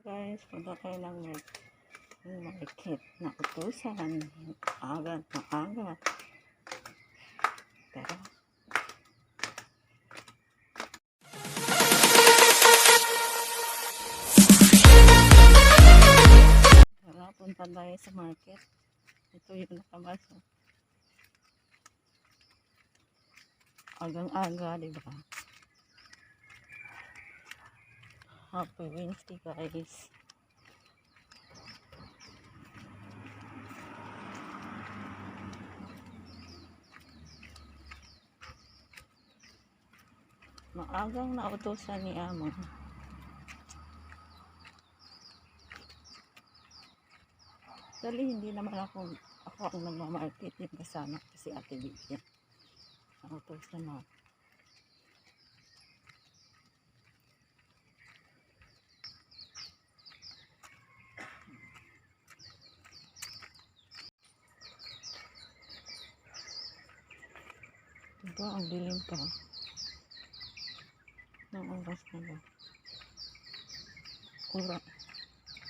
Guys, punta tayo ng market na utusan. Aga na aga. Tara. Tara, punta tayo sa market. Ito yung nakabasa. Agang-aga, diba? Happy Wednesday, guys. Maagang nautusan ni Amo. Dali, hindi naman ako ang nagmamarket, yung kasama ko si Ate Bigla. Nautusan na. Diba, ang dilim pa. Ng oras na ba? Ura.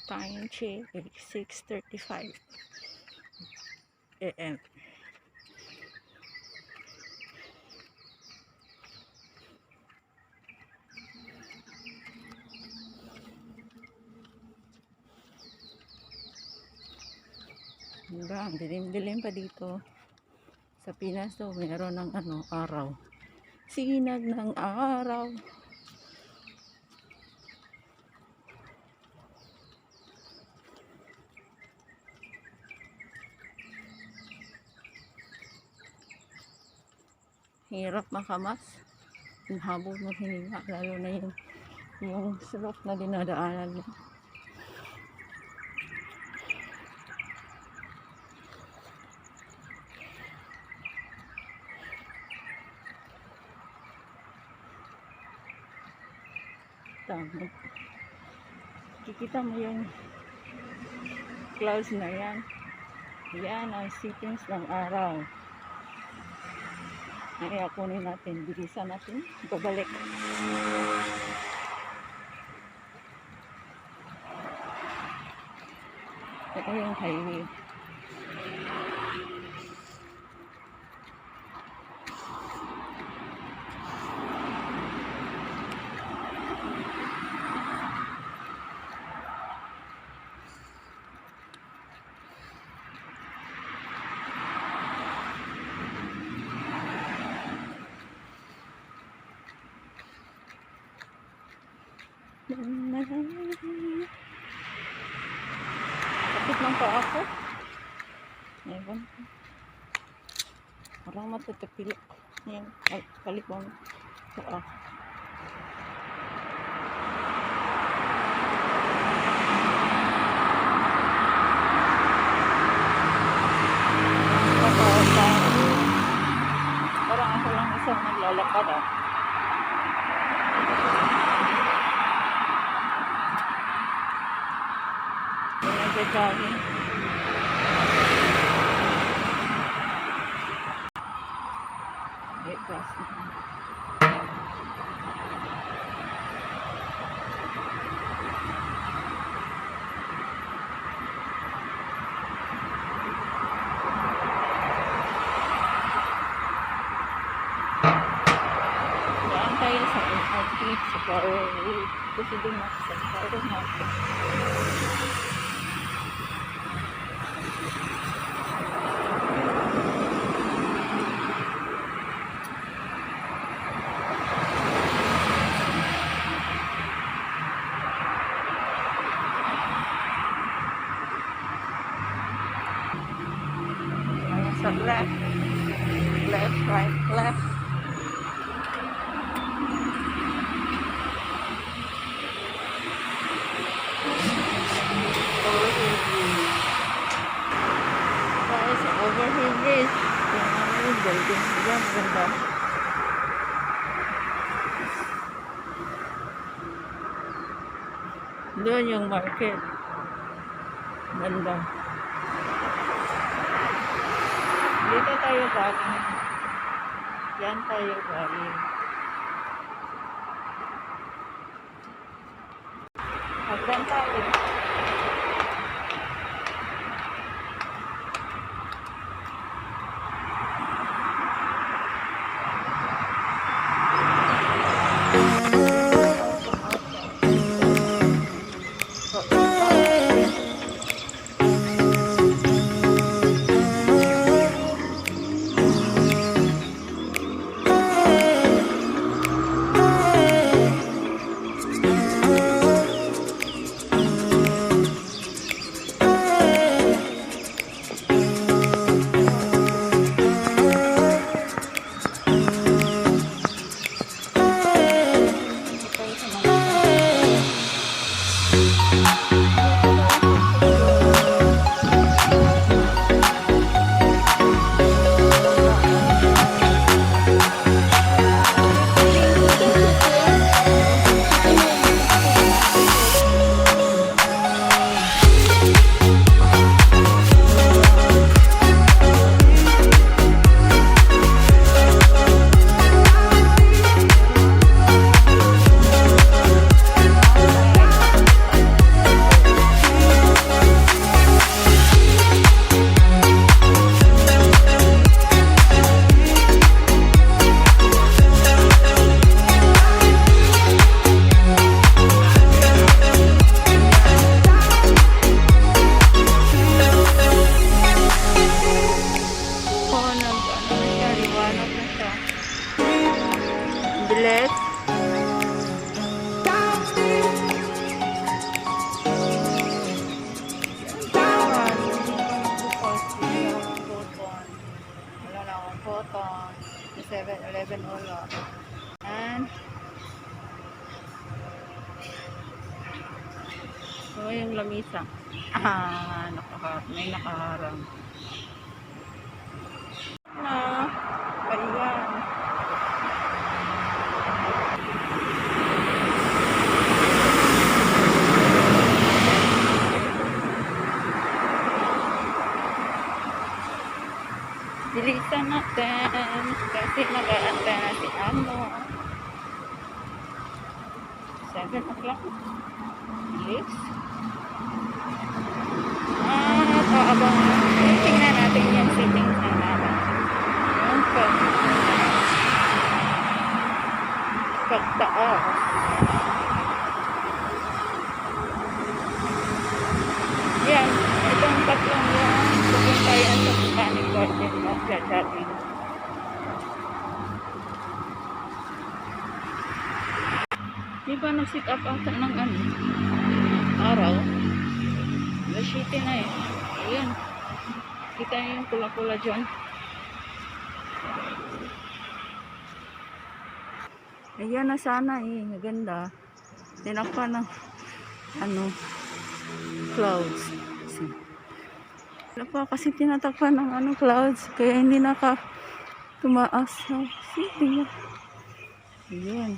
Time check, 6:35 AM. Diba, ang dilim-dilim pa dito. Sa Pinas daw, meron ng araw. Sinag ng araw. Hirap makamas. Yung habog ng hininga, lalo na yung slope na dinadaanan mo. Tama. Kikita mo yung clouds na yan. Yan ang sittings ng araw. Ay, kunin natin. Bilisan natin. Babalik. Ito yung highway. Kapit lang pa ako. Ewan. Parang matatapil. Yan. Ay, kalipang pa ako. Parang ako lang isang naglalakad ah. Jogging. Wait, cross. Daan tayo sa MRT, sa power. Gusto din natin sa power natin. So left, right, left. Overhead bridge. Guys, overhead bridge. Tingnan yung building. Diyan, ganda. Doon yung market. Ganda. Dito tayo galing. Yan tayo galing. Hagdan tayo. Bilis. Wala na akong cotton. 7-Eleven ulo. And so yung lamisa. May nakaharang. Ayan. Bilisan natin kasi mag-aantay na si Amo. 7 o'clock. Bilis. Abang tingnan natin yung settings na natin. Yung pagtaas. Yan. Itong tatlong yan. Pupuntayan sa mechanic garden mo. Dadating. Di ba nag-sit up ata ng araw? City na eh. Ayan. Kita niyo yung pula-pula dyan. Ayan na sana eh. Maganda. Tinakpan ng clouds. Wala pa kasi tinatakpan ng clouds. Kaya hindi tumaas. City. Ayan.